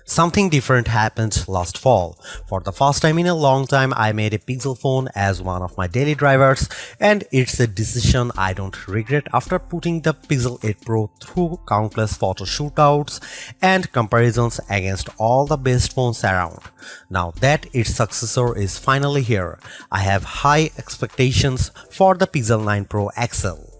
Something different happened last fall. For the first time in a long time, I made a Pixel phone as one of my daily drivers, and it's a decision I don't regret after putting the Pixel 8 Pro through countless photo shootouts and comparisons against all the best phones around. Now that its successor is finally here, I have high expectations for the Pixel 9 Pro XL.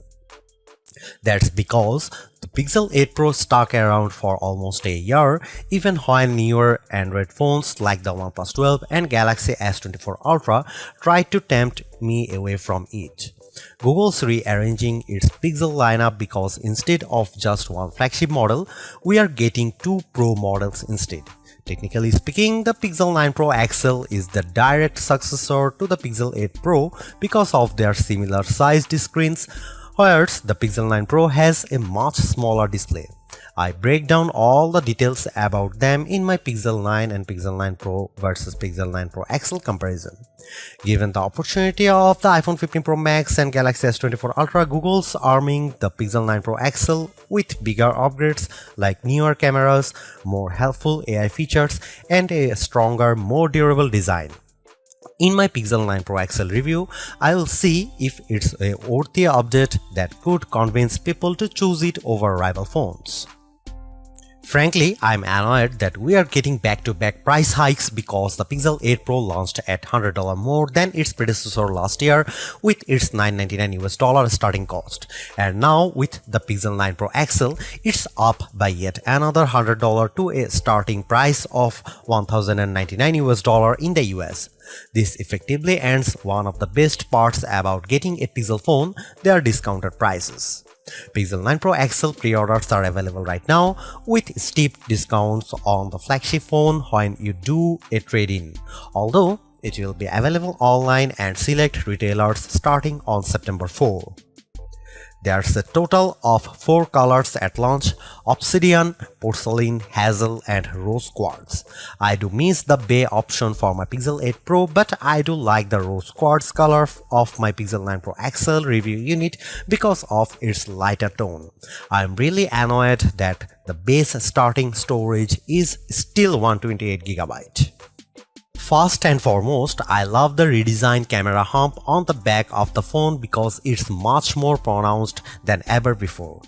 That's because the Pixel 8 Pro stuck around for almost a year, even when newer Android phones like the OnePlus 12 and Galaxy S24 Ultra tried to tempt me away from it. Google's rearranging its Pixel lineup because instead of just one flagship model, we are getting two Pro models instead. Technically speaking, the Pixel 9 Pro XL is the direct successor to the Pixel 8 Pro because of their similar sized screens, whereas the Pixel 9 Pro has a much smaller display. I break down all the details about them in my Pixel 9 and Pixel 9 Pro versus Pixel 9 Pro XL comparison. Given the opportunity of the iPhone 15 Pro Max and Galaxy S24 Ultra, Google's arming the Pixel 9 Pro XL with bigger upgrades like newer cameras, more helpful AI features, and a stronger, more durable design. In my Pixel 9 Pro XL review, I will see if it's a worthy update that could convince people to choose it over rival phones. Frankly, I'm annoyed that we are getting back-to-back price hikes because the Pixel 8 Pro launched at $100 more than its predecessor last year with its $999 starting cost. And now with the Pixel 9 Pro XL, it's up by yet another $100 to a starting price of $1,099 in the US. This effectively ends one of the best parts about getting a Pixel phone, their discounted prices. Pixel 9 Pro XL pre-orders are available right now with steep discounts on the flagship phone when you do a trade-in, although it will be available online and select retailers starting on September 4. There's a total of 4 colors at launch: Obsidian, Porcelain, Hazel, and Rose Quartz. I do miss the Bay option for my Pixel 8 Pro, but I do like the Rose Quartz color of my Pixel 9 Pro XL review unit because of its lighter tone. I'm really annoyed that the base starting storage is still 128GB. First and foremost, I love the redesigned camera hump on the back of the phone because it's much more pronounced than ever before.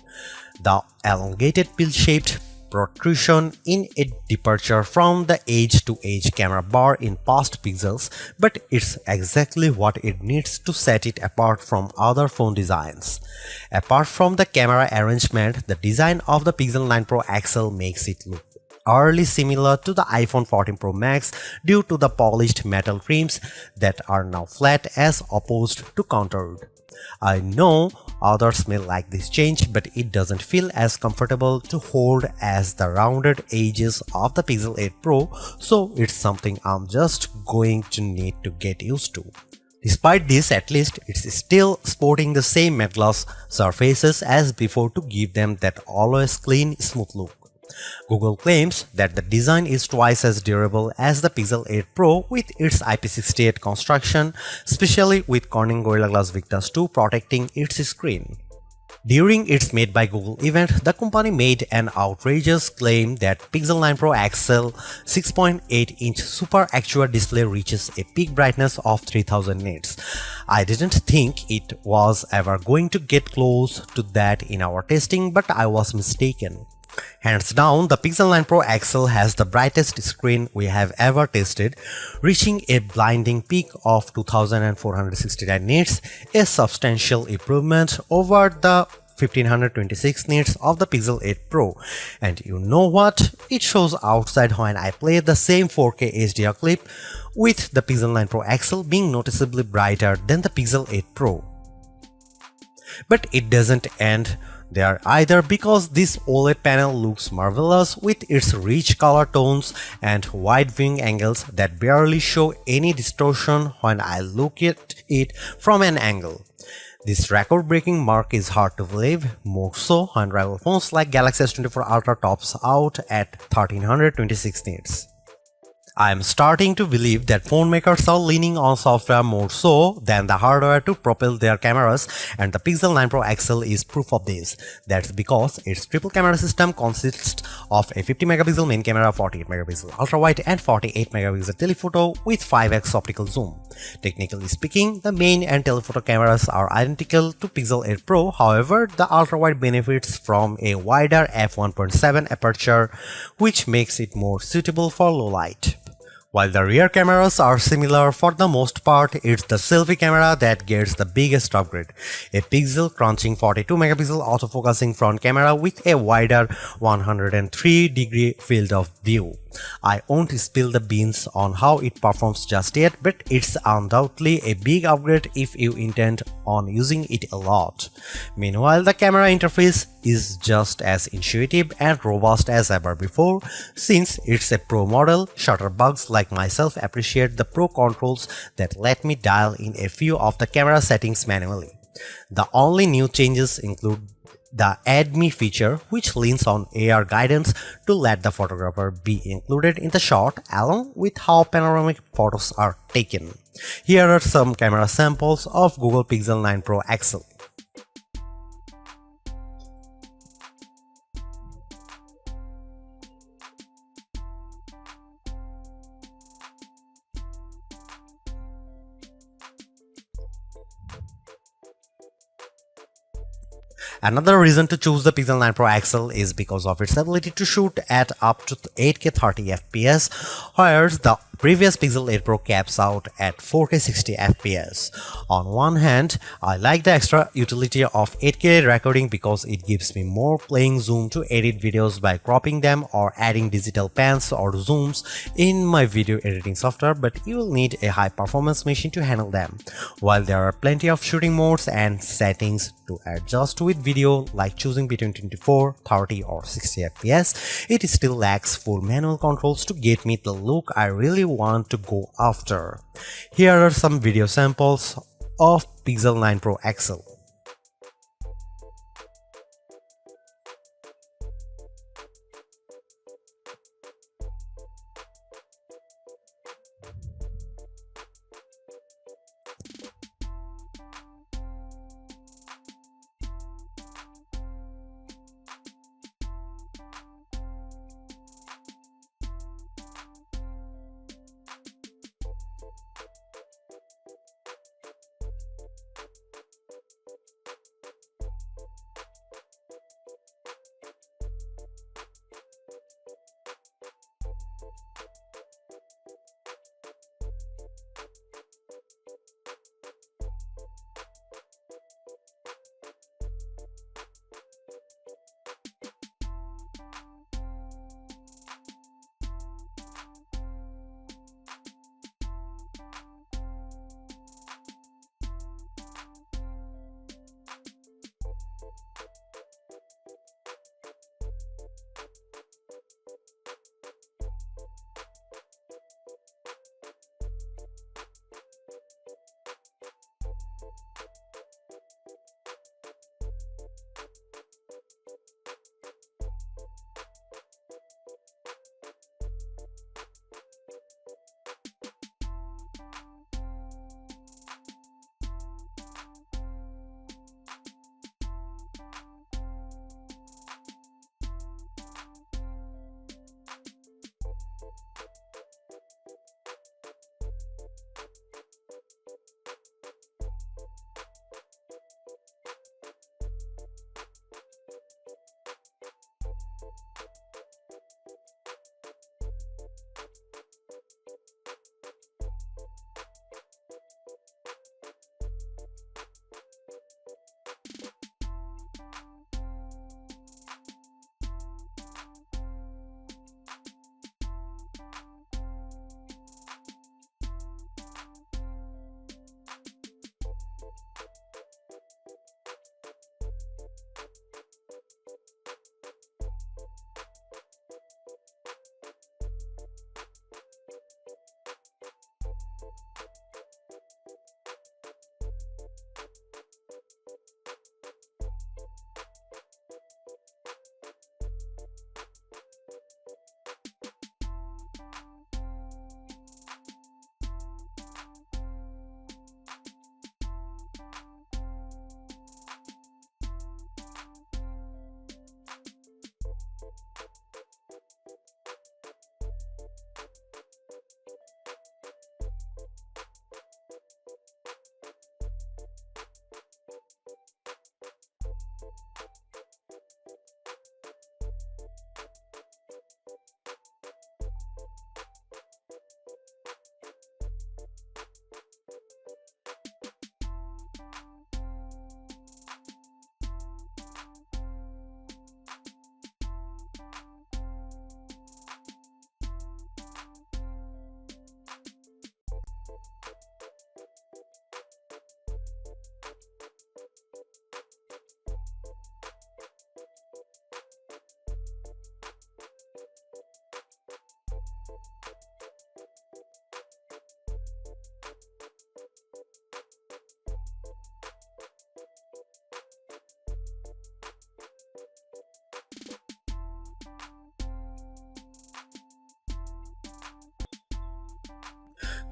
The elongated pill-shaped protrusion in a departure from the edge-to-edge camera bar in past Pixels, but it's exactly what it needs to set it apart from other phone designs. Apart from the camera arrangement, the design of the Pixel 9 Pro XL makes it look eerily similar to the iPhone 14 Pro Max due to the polished metal rims that are now flat as opposed to contoured. I know others may like this change, but it doesn't feel as comfortable to hold as the rounded edges of the Pixel 8 Pro, so it's something I'm just going to need to get used to. Despite this, at least it's still sporting the same matte gloss surfaces as before to give them that always clean, smooth look. Google claims that the design is twice as durable as the Pixel 8 Pro with its IP68 construction, especially with Corning Gorilla Glass Victus 2 protecting its screen. During its Made by Google event, the company made an outrageous claim that Pixel 9 Pro XL 6.8-inch Super Actua display reaches a peak brightness of 3000 nits. I didn't think it was ever going to get close to that in our testing, but I was mistaken. Hands down, the Pixel 9 Pro XL has the brightest screen we have ever tested, reaching a blinding peak of 2469 nits, a substantial improvement over the 1526 nits of the Pixel 8 Pro. And you know what? It shows outside when I play the same 4K HDR clip, with the Pixel 9 Pro XL being noticeably brighter than the Pixel 8 Pro. But it doesn't end there either, because this OLED panel looks marvelous with its rich color tones and wide viewing angles that barely show any distortion when I look at it from an angle. This record-breaking mark is hard to believe, more so when rival phones like Galaxy S24 Ultra tops out at 1326 nits. I'm starting to believe that phone makers are leaning on software more so than the hardware to propel their cameras, and the Pixel 9 Pro XL is proof of this. That's because its triple camera system consists of a 50 megapixel main camera, 48 megapixel ultra wide, and 48 megapixel telephoto with 5x optical zoom. Technically speaking, the main and telephoto cameras are identical to Pixel 8 Pro. However, the ultra wide benefits from a wider f1.7 aperture, which makes it more suitable for low light. While the rear cameras are similar for the most part, it's the selfie camera that gets the biggest upgrade. A pixel crunching 42 megapixel autofocusing front camera with a wider 103-degree field of view. I won't spill the beans on how it performs just yet, but it's undoubtedly a big upgrade if you intend on using it a lot. Meanwhile, the camera interface is just as intuitive and robust as ever before. Since it's a Pro model, shutterbugs like myself appreciate the Pro controls that let me dial in a few of the camera settings manually. The only new changes include the Add Me feature, which leans on AR guidance to let the photographer be included in the shot along with how panoramic photos are taken. Here are some camera samples of Google Pixel 9 Pro XL. Another reason to choose the Pixel 9 Pro XL is because of its ability to shoot at up to 8K 30 FPS, whereas the previous Pixel 8 Pro caps out at 4K 60 FPS. On one hand, I like the extra utility of 8K recording because it gives me more playing zoom to edit videos by cropping them or adding digital pans or zooms in my video editing software, but you will need a high performance machine to handle them. While there are plenty of shooting modes and settings to adjust with video, like choosing between 24, 30 or 60 FPS, it still lacks full manual controls to get me the look I really want to go after. Here are some video samples of Pixel 9 Pro XL.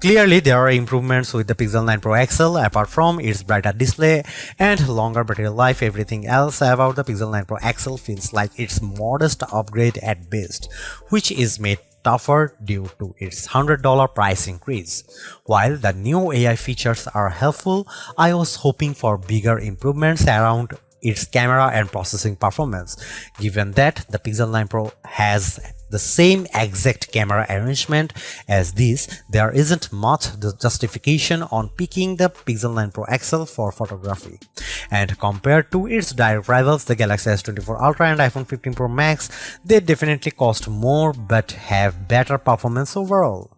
Clearly, there are improvements with the Pixel 9 Pro XL. Apart from its brighter display and longer battery life, everything else about the Pixel 9 Pro XL feels like its modest upgrade at best, which is made tougher due to its $100 price increase. While the new AI features are helpful, I was hoping for bigger improvements around its camera and processing performance. Given that the Pixel 9 Pro has the same exact camera arrangement as this, there isn't much justification on picking the Pixel 9 Pro XL for photography. And compared to its direct rivals, the Galaxy S24 Ultra and iPhone 15 Pro Max, they definitely cost more but have better performance overall.